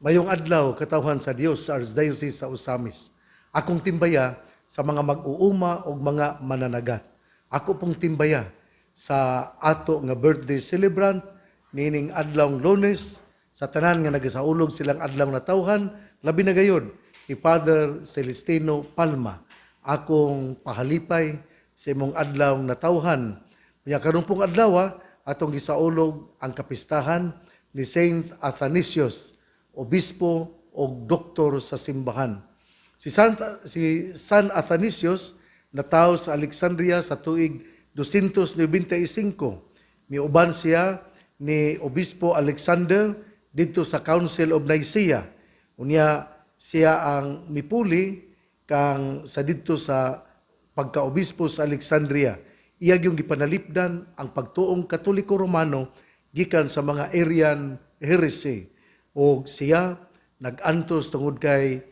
Mayong adlaw katawhan sa Dios sa Archdiocese sa Osamis. Akong timbaya sa mga mag-uuma o mga mananagat. Ako pong timbaya sa ato nga birthday celebrant nining adlawng Lunes sa tanan nga nagasaulog silang adlaw na tawhan labi na gayud ni Father Celestino Palma. Akong pahalipay sa imong adlaw na tawhan. Kaya karon pong adlaw atong gisaulog ang kapistahan ni Saint Athanasius, obispo o doktor sa simbahan. Si San Athanasius natawo sa Alexandria sa tuig 295. Miuban siya ni Obispo Alexander dito sa Council of Nicaea. Unya siya ang mipuli kang sa dito sa pagkaobispo sa Alexandria. Iyag yung gipanalipdan ang pagtuong Katoliko Romano gikan sa mga Arian heresy. O siya nag-antos tungod kay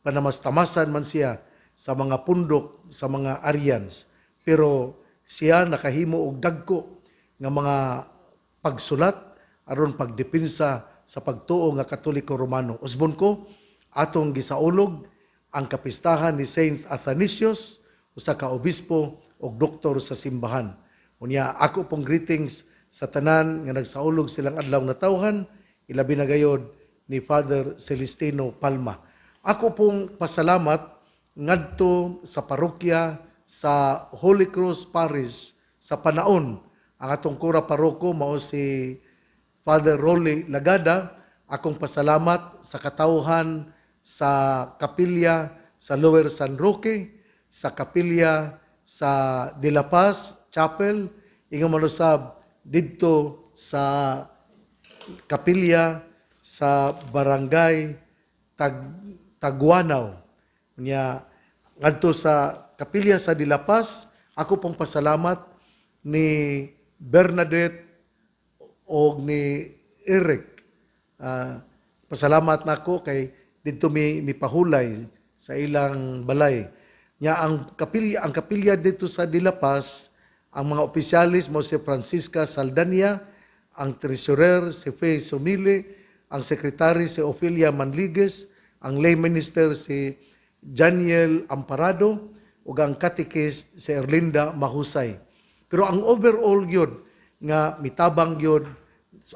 panamastamasan man siya sa mga pundok sa mga Arians. Pero siya nakahimo og dagko nga mga pagsulat aron pagdepensa sa pagtuo nga Katoliko Romano. Usbon ko atong gisaulog ang kapistahan ni Saint Athanasius, usa ka obispo o doktor sa simbahan. Unya ako pong greetings sa tanan nga nagsaulog silang adlaw na tawhan, ilabi na gayod ni Father Celestino Palma. Ako pong pasalamat ngadto sa parokya sa Holy Cross Parish sa Panaon. Ang atong kura paroko mao si Father Rolly Lagada. Akong pasalamat sa katawhan sa kapilya sa Lower San Roque, sa kapilya sa De La Paz Chapel, ingon malusab didto sa kapilya sa barangay Taguanaw. Nya ngadto sa kapilya sa De La Paz, ako pong pasalamat ni Bernadette o ni Eric. Pasalamat nako kay didto mi pahulay sa ilang balay. Nya ang kapilya dito sa De La Paz, ang mga opisyalis mo si Francisca Saldania, ang treasurer si Faye Sumile, ang sekretary si Ophelia Manligues, ang lay minister si Janiel Amparado, ug ang catechist si Erlinda Mahusay. Pero ang overall yun nga mitabang yun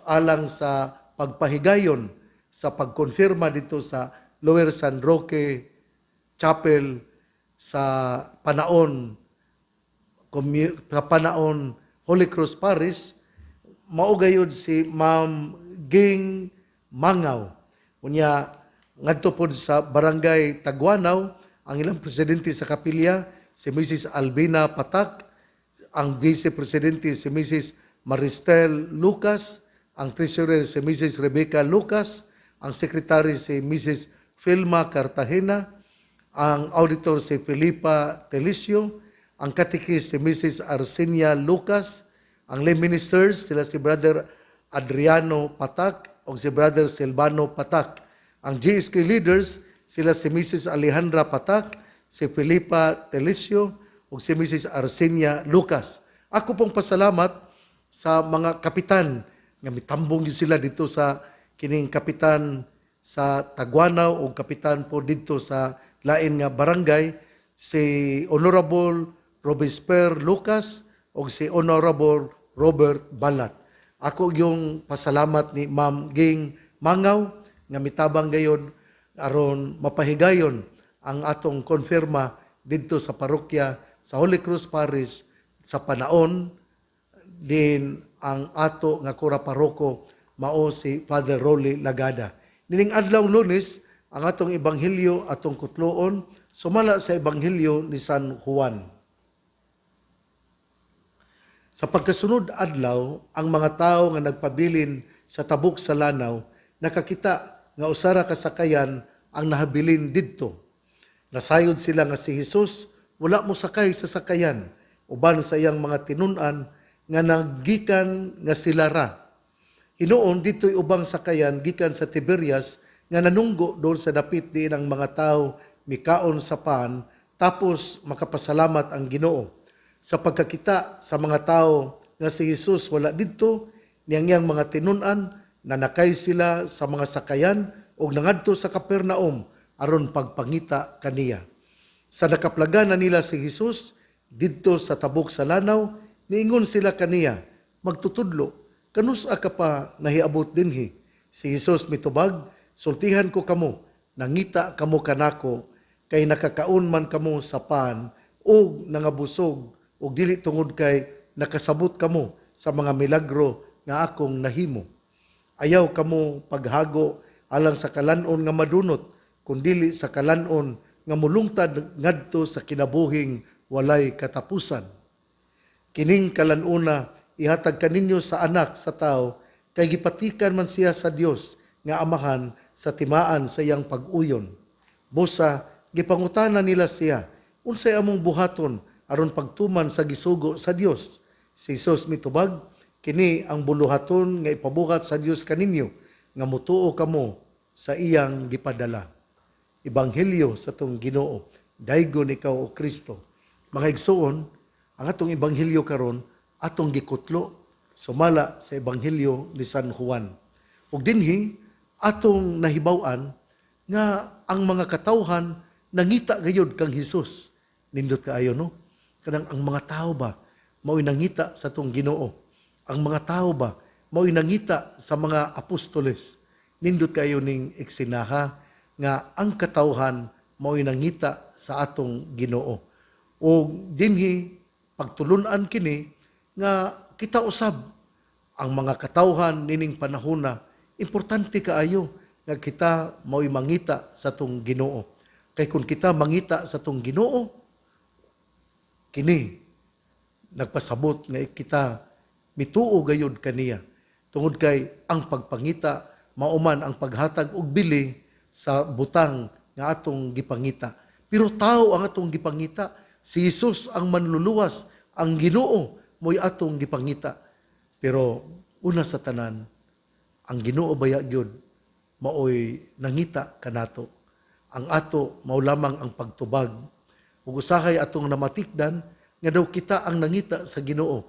alang sa pagpahigayon sa pagkonfirma dito sa Lower San Roque Chapel sa Panaon Holy Cross Parish, maugayod si Ma'am Ging Mangaw. Unya ngadto pod sa barangay Taguanaw, ang ilang presidente sa kapilya si Mrs. Albina Patak, ang vice presidente si Mrs. Maristel Lucas, ang treasurer si Mrs. Rebecca Lucas, ang secretary si Mrs. Filma Cartagena, ang auditor si Felipa Telicio, ang catechist si Mrs. Arsinia Lucas, ang lay ministers sila si Brother Adriano Patak o si Brother Silvano Patak. Ang GSK leaders sila si Mrs. Alejandra Patak, si Felipa Telicio o si Mrs. Arsinia Lucas. Ako pong pasalamat sa mga kapitan nga mitambong yun sila dito sa kining kapitan sa Taguanaw o kapitan po dito sa lain nga barangay, si Honorable Robespierre Lucas o si Honorable Robert Balat. Ako yung pasalamat ni Ma'am Ging Mangaw nga mitabang gayon aron mapahigayon ang atong konfirma dito sa parokya sa Holy Cross Parish sa Panaon. Din ang ato nga kura paroko mao si Father Rolly Lagada. Nining adlaw Lunes, ang atong ebanghelyo atong kutloon sumala sa ebanghelyo ni San Juan. Sa pagkasunod adlaw, ang mga tawo nga nagpabilin sa tabok sa lanaw nakakita nga usara ka sakayan ang nahabilin didto. Nasayod sila nga si Jesus wala mo sakay sa sakayan uban sa iyang mga tinun-an nga naggikan nga sila ra. Hinuon dito'y ubang sakayan gikan sa Tiberias nga nanunggo doon sa dapit diin ang mga tao mikaon sa pan tapos makapasalamat ang Ginoo. Sa pagkakita sa mga tao nga si Jesus wala didto niyang mga tinun-an, nanakay sila sa mga sakayan ug nangadto sa Kapernaum aron pagpangita kaniya. Sa nakaplaga na nila si Jesus didto sa tabok sa lanaw, niingon sila kaniya, magtutudlo, kanusa ka pa nahiabot dinhi? Si Jesus mitubag, sultihan ko kamo, nangita kamo kanako, kay nakakaon man kamo sa pan, o nangabusog, o dili tungod kay nakasabot kamo sa mga milagro nga akong nahimo. Ayaw kamo paghago alang sa kalanon nga madunot, kundili sa kalanon nga mulungtad ngadto sa kinabuhing walay katapusan. Kining kalanuna ihatag kaninyo sa anak sa tao, kay gipatikan man siya sa Dios nga amahan sa timaan sa iyang pag-uyon. Busa, gipangutana nila siya, unsay among buhaton aron pagtuman sa gisugo sa Dios? Si Jesus mitubag, kini ang buluhaton nga ipabuhat sa Dios kaninyo, nga mutuo kamo sa iyang gipadala. Ebanghelyo sa tong Ginoo, daygon ikaw o Kristo. Mga igsoon, ang atong ebanghelyo karon atong gikutlo sumala sa ebanghelyo ni San Juan. Ug dinhi atong nahibaw-an nga ang mga katawhan nangita gayud kang Hesus. Nindot kaayo no? Kanang ang mga tao ba mao'y nangita sa tong Ginoo. Ang mga tao ba mao'y nangita sa mga apostoles. Nindot kaayo ning eksinaha nga ang katawhan mao'y nangita sa atong Ginoo. O dinhi pagtulunan kini nga kita usab ang mga katawhan nining panahona, importante kaayo nga kita mao'y mangita sa tong Ginoo. Kay kung kita mangita sa tong Ginoo, kini nagpasabot nga kita mituo gayud kaniya. Tungod kay ang pagpangita mauman ang paghatag og bili sa butang nga atong gipangita. Pero tao ang atong gipangita, si Jesus ang manluluwas, ang Ginoo mo'y atong gipangita. Pero una sa tanan, ang Ginoo baya gyud mao'y nangita kanato. Ang ato mao lamang ang pagtubag. Ug usahay atong namatikdan nga daw kita ang nangita sa Ginoo.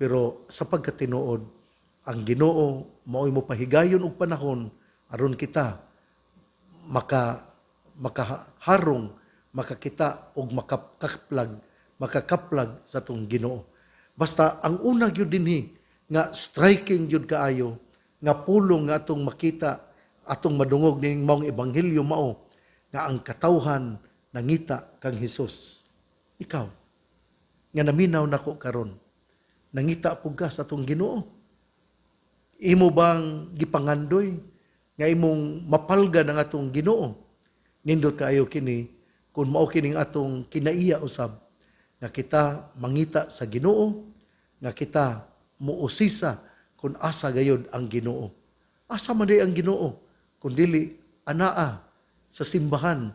Pero sa pagkatinuod, ang Ginoo mao'y mopahigayon og panahon aron kita makaharong, makakita og makakaplag sa tong Ginoo. Basta ang una gyud dinhi nga striking gyud kaayo nga pulong nga atong makita, atong madungog ning maong ebanghelyo mao nga ang katawhan nangita kang Hesus. Ikaw nga naminaw nako karon, nangita pud ka sa atong Ginoo? Imo bang gipangandoy nga imong mapalgan ang atong Ginoo? Nindot kaayo kini kung mao kining atong kinaiya usab nga kita mangita sa Ginoo, nga kita muusisa kung asa gayud ang Ginoo. Asa man di ang Ginoo kundili anaa sa simbahan,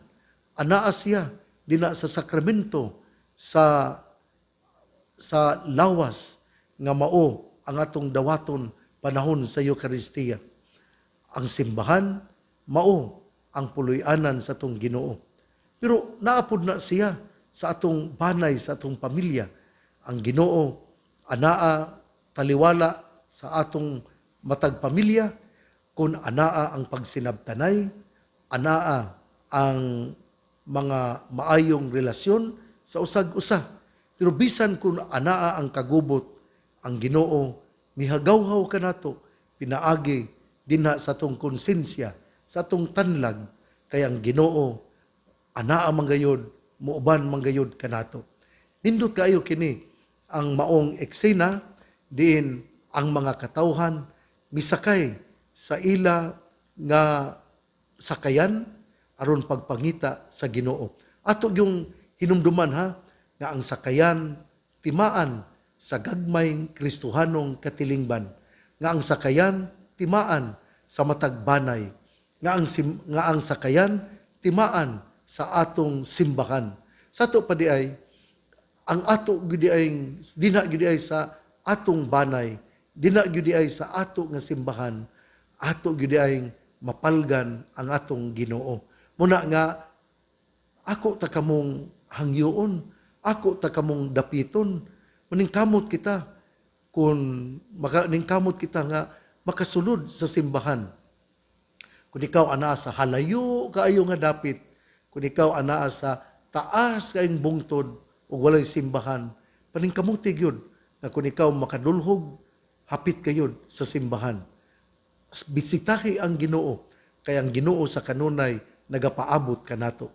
anaa siya dina sa sakramento, sa lawas nga mao ang atong dawaton panahon sa Eucharistia. Ang simbahan mao ang puloy-anan sa atong Ginoo. Pero naapod na siya sa atong banay, sa atong pamilya. Ang Ginoo anaa taliwala sa atong matag pamilya, kung anaa ang pagsinabtanay, anaa ang mga maayong relasyon sa usag-usa. Pero bisan kung anaa ang kagubot, ang Ginoo mihagawhaw kanato pinaagi dinha sa atong konsensya, sa atong tanlag, kay ang Ginoo anaa manggayod, muuban manggayod kanato. Nindot kaayo kini ang maong eksena diin ang mga katawhan misakay sa ila nga sakayan aron pagpangita sa Ginoo. Ato yung hinumduman ha nga ang sakayan timaan sa gagmayng Kristohanong katilingban, nga ang sakayan timaan sa matag banay, nga ang sakayan timaan sa atong simbahan. Sa ato pa di ay ang ato gyud ay dina gyud ay sa atong banay, dina gyud ay sa ato nga simbahan, ato gyud ay mapalgan ang atong Ginoo. Muna nga ako ta kamong hangyoon, ako ta kamong dapiton, maningkamot kita kun ningkamot kita nga makasulod sa simbahan. Kung ikaw anaa sa halayo kaayo nga dapit, kung ikaw anaa sa taas kaayong bungtod o walay simbahan, paningkamutig yun na kung ikaw makadulhog, hapit kayo sa simbahan. Bisitahi ang Ginoo, kaya ang Ginoo sa kanunay nagapaabot kanato.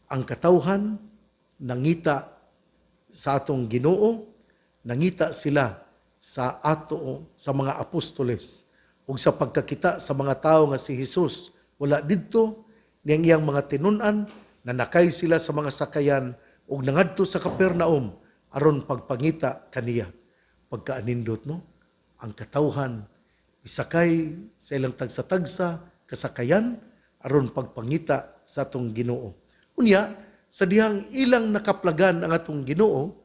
Ang katawhan nangita sa atong Ginoo, nangita sila sa mga apostoles ug sa pagkakita sa mga tao nga si Jesus wala didto niyang iyang mga tinun-an na nakay sila sa mga sakayan ug nangadto sa Capernaum aron pagpangita kaniya. Pagkaanindot no, ang katawhan isakay sa ilang tagsa-tagsa kasakayan aron pagpangita sa atong Ginoo. Unya, sa dihang ilang nakaplagan ang atong Ginoo,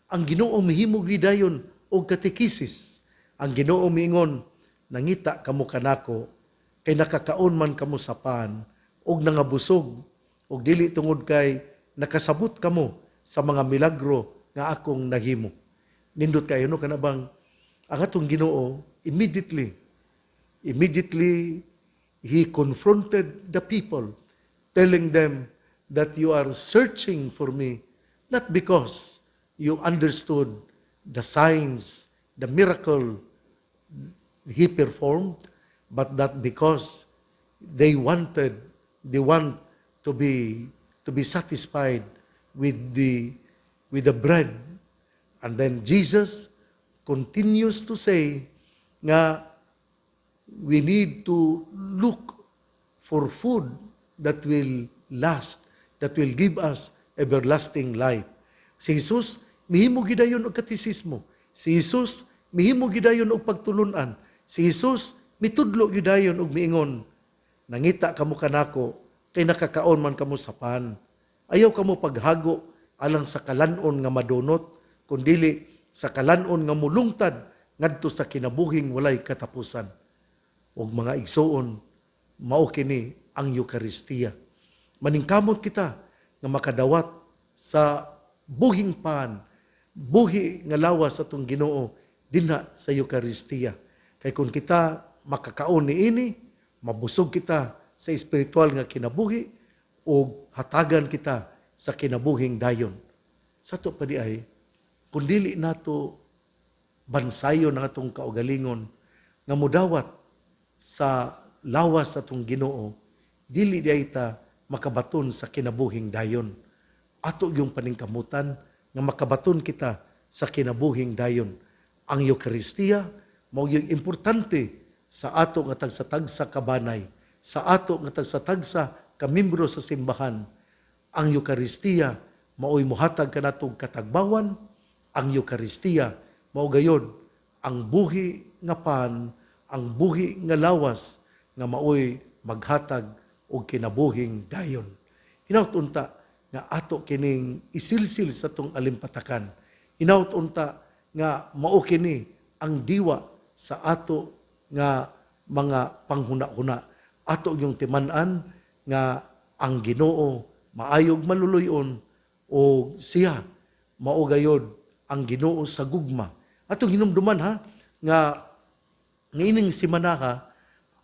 ang Ginoo mihimog gidayon og katekisis. Ang Ginoo miingon, nangita kamo kanako kay nakakaon man kamo sa pan og nangabusog og dili tungod kay nakasabot kamo sa mga milagro nga akong nahimo. Nindot kayo no kanabang ang atong Ginoo immediately he confronted the people, telling them that you are searching for me, not because you understood the signs, the miracle he performed, but that because they want to be satisfied with the bread. And then Jesus continues to say nga we need to look for food that will last, that will give us everlasting life. Si Jesus, mihimo gidayon og katisismo. Si Jesus, mihimo gidayon og pagtulunan. Si Jesus, mitudlo gidayon og miingon, nangita kamo kanako, kay nakakaon man kamo sa pan. Ayaw kamo paghago alang sa kalanon nga madunot, kundili sa kalanon nga mulungtad ngadto sa kinabuhing walay katapusan. Og mga igsoon, mao kini ang Eucharistia. Maningkamot kita nga makadawat sa buhing pan, buhi nga lawas sa atong Ginoo dinha sa Eucharistia. Kay kung kita makakaon niini, mabusog kita sa espiritual nga kinabuhi o hatagan kita sa kinabuhing dayon. Sa to pa di ay, kung dili nato bansayon ang atong kaugalingon nga mudawat sa lawas sa atong Ginoo, dili di ay ta makabaton sa kinabuhing dayon. Ato yung paningkamutan nga makabaton kita sa kinabuhing dayon. Ang Eucharistia mao yung importante sa ato nga tagsa-tagsa kabanay, sa ato nga tagsa-tagsa kamimbro sa simbahan. Ang Eucharistia mao'y muhatag kanatong katagbawan. Ang Eucharistia mao gayod ang buhi nga pan, ang buhi nga lawas nga mao'y maghatag og kinabuhing dayon. Hinaut-unta nga ato kining isilsil sa tong alimpatakan. Hinaut-unta nga mao kini ang diwa sa ato nga mga panghuna-huna. Ato yung timan-an nga ang Ginoo maayog maluluyon o siya mao gayod ang Ginoo sa gugma. Atong hinumduman ha nga nining simana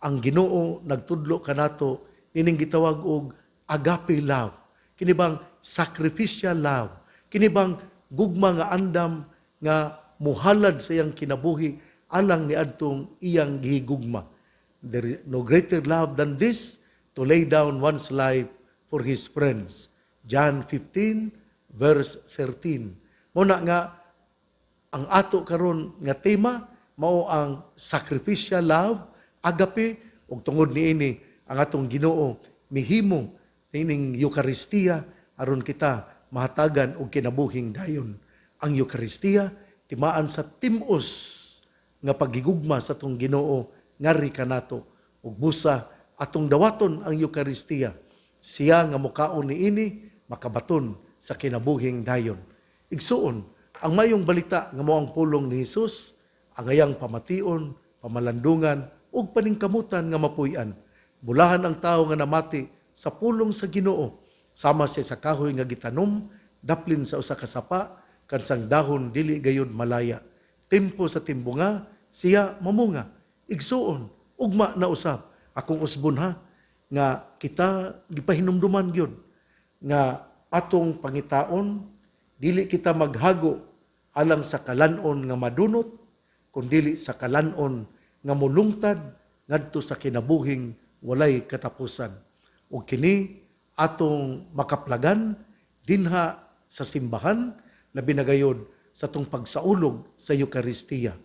ang Ginoo nagtudlo kanato nining gitawag og agape love. Kini bang sacrificial love. Kini bang gugma nga andam nga muhalad sa iyang kinabuhi alang ni adtong iyang gihigugma. There is no greater love than this, to lay down one's life for his friends. John 15 verse 13. Muna nga ang ato karon nga tema mao ang sacrificial love, agape, ug tungod niini ang atong Ginoo mihimo ining Eucharistia aron kita mahatagan og kinabuhing dayon. Ang Eucharistia timaan sa timos nga pagigugma sa atong Ginoo ngari kanato ug busa atong dawaton ang Eucharistia. Siya nga mukaon niini makabaton sa kinabuhing dayon. Igsuon, ang mayong balita nga mao ang pulong ni Hesus, ang ayang pamation, pamalandungan ug paningkamutan nga mapuy-an. Bulahan ang tawo nga namati sa pulong sa Ginoo, sama siya sa kahoy nga gitanom, daplin sa usa ka sapa, kansang dahon dili gayud malaya. Tempo sa timbunga, siya mamunga. igsuon, ugma na usab. Akong usbon ha, nga kita gipahinumduman gyud nga atong pangitaon, dili kita maghago alang sa kalanon nga madunot, kundili sa kalanon nga mulungtad ngadto sa kinabuhing walay katapusan. O kini atong makaplagan dinha sa simbahan, labi na gayud sa tong pagsaulog sa Eukaristiya.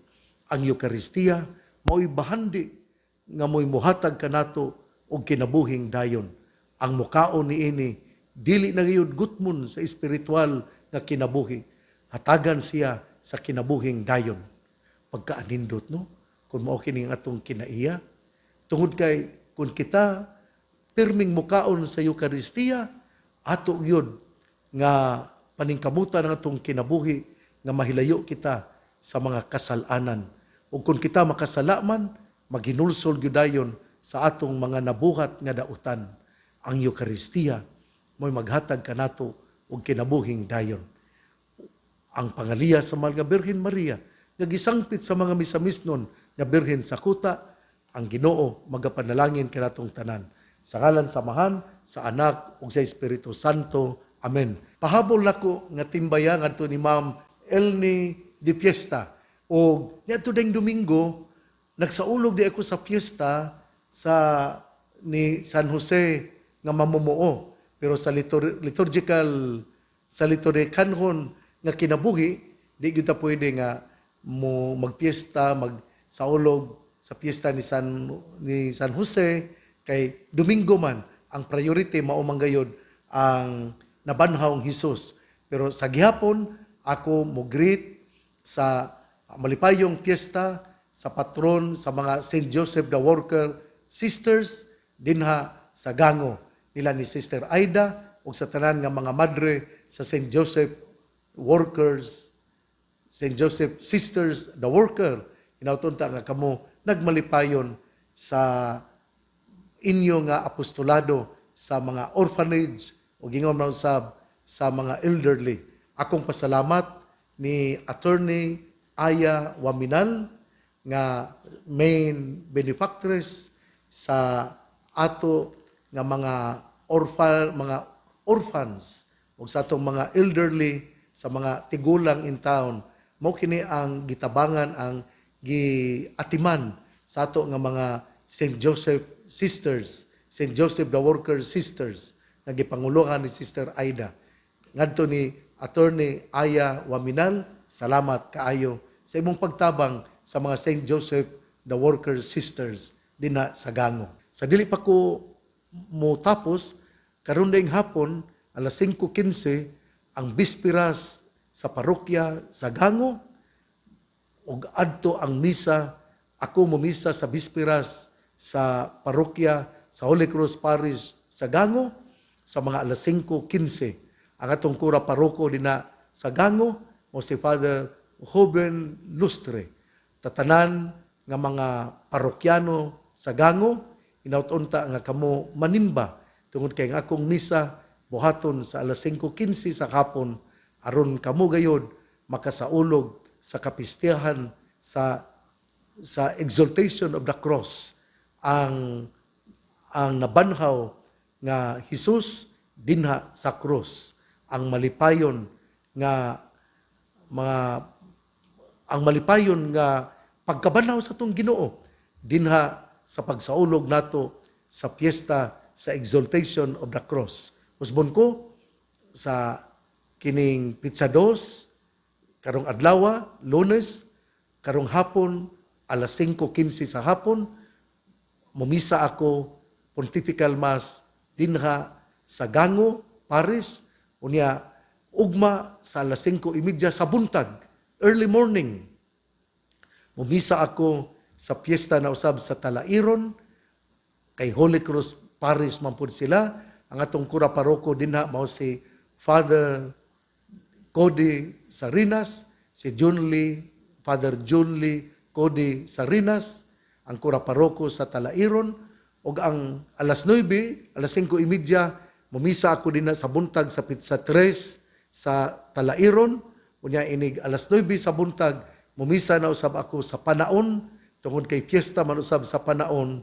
Ang Eukaristiya mao'y bahandi nga mo'y muhatag kanato og kinabuhing dayon. Ang mukaon niini dili na gayud gutmon sa espiritual nga kinabuhi. Hatagan siya sa kinabuhing dayon. Pagkaanindot no, kung mao kini atong kinaiya, tungod kay kung kita pirming mukaon sa Eukaristiya, ato yun nga paningkamutan ng atong kinabuhi nga mahilayo kita sa mga kasalanan. O kung kita makasalaman, maghinulsol gyudayon sa atong mga nabuhat nga dautan. Ang Eukaristiya mo'y maghatag kanato og kinabuhing dayon. Ang pangaliya sa mahal nga Birhen Maria, nga gisangpit sa mga misamisnon nga Birhen sa kuta, ang Ginoo magapanalangin kanatong tanan. Sa ngalan samahan, sa Anak ug sa Espiritu Santo. Amen. Pahabol nako nga timbayan ngadto ni Ma'am Elni de Fiesta. O niadto ding Domingo, nagsaulog di ako sa fiesta sa ni San Jose nga mamumuo. Pero sa liturgical, sa liturgikanhon nga kinabuhi, di kita pwede nga mo magpiesta, magsaulog sa fiesta ni San Jose, kay Domingo man, ang priority mao man gayud ang nabanhawng Hesus. Pero sa gihapon, ako mo greet sa malipayong piyesta sa patron sa mga St. Joseph the Worker Sisters dinha sa Gango nila ni Sister Aida ug sa tanan nga mga madre sa St. Joseph Workers, St. Joseph Sisters the Worker. Inautunta nga kamo nagmalipayon sa inyo nga apostolado sa mga orphanage o gingon na usab sa mga elderly. Akong pasalamat ni Attorney Aya Waminal nga main benefactress sa ato nga mga orphans o sa atong mga elderly sa mga tigulang in town. Mao kini ang gitabangan, ang giatiman sa ato nga mga St. Joseph Sisters, St. Joseph the Worker Sisters nga gipanguluhan ni Sister Aida. Ngadto ni Attorney Aya Waminal, salamat kaayo sa imong pagtabang sa mga St. Joseph the Worker Sisters dinha sa Gango. Sa dili pa ko mo tapos, karon ding hapon, alas 5:15, ang bisperas sa parokya sa Gango, ug adto ang misa, ako mumisa sa bisperas sa parokya sa Holy Cross Parish sa Gango, sa mga alas 5:15. Ang atong kura paroko dinha sa Gango, o si Father Joven Lustre. Tatanan nga mga parokyano sa Gango, inautunta nga kamo manimba tungod kay nga akong misa buhaton sa alas 5:15 sa hapon aron kamo gayod makasaulog sa kapistihan sa exaltation of the cross, ang nabanhaw nga Hesus dinha sa cross, ang malipayon nga pagkabanhaw sa tong Ginoo dinha sa pagsaulog nato sa piyesta sa exaltation of the cross. Usbon ko sa kining Pitsados, karong adlaw, Lunes, karong hapon, alas 5:15 sa hapon, mumisa ako Pontifical Mass dinha sa Gango, Paris, unya ugma sa alas 5:30 sa buntag, early morning. Mumisa ako sa piyesta na usab sa Talairon, kay Holy Cross Parish man pud sila. Ang atong kura paroko dinha mao si Father Cody Sarinas, si Father John Lee Cody Sarinas, ang kura paroko sa Talairon, ug ang alas 9, alas 5:30, mumisa ako dinha sa buntag sa Pizza 3 sa Talairon. Unya inig alas 9 sa buntag, mumisa na usab ako sa Panaon tungod kay piyesta man usab sa panahon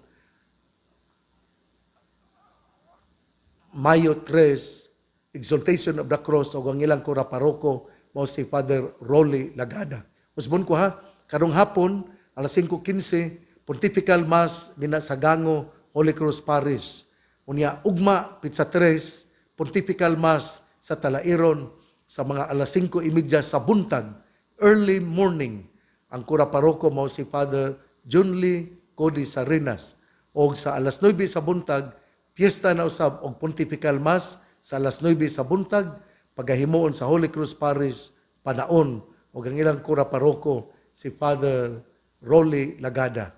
Mayo 3, Exaltation of the Cross, o ang ilang kura paroko, mao si Father Rolly Lagada. Usbon ko ha, karong hapon, alas 5:15, Pontifical Mass, nina sa Gango, Holy Cross Parish. Unya, ugma, Pizza 3, Pontifical Mass sa Talairon, sa mga alas 5:30 sa buntag, early morning. Ang kura paroko, mao si Father John Lee Cody Sarinas. O sa alas 9 sa buntag, piyesta na usab og Pontifical Mass sa alas 9 sa buntag, pagahimuon sa Holy Cross Parish, panaon, o ang ilang kura paroko, si Father Rolly Lagada.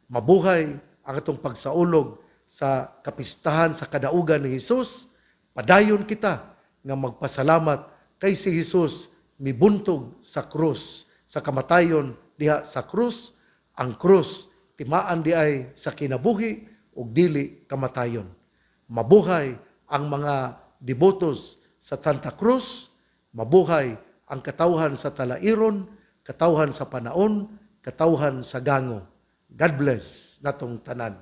Mabuhay ang atong pagsaulog sa kapistahan sa kadaugan ni Jesus. Padayon kita nga magpasalamat kay si Jesus mibuntog sa krus, sa kamatayon diha sa krus, ang krus timaan di ay sa kinabuhi ug dili kamatayon. Mabuhay ang mga devotos sa Santa Cruz, mabuhay ang katawhan sa Talairon, katawhan sa Panaon, katawhan sa Gango. God bless natong tanan.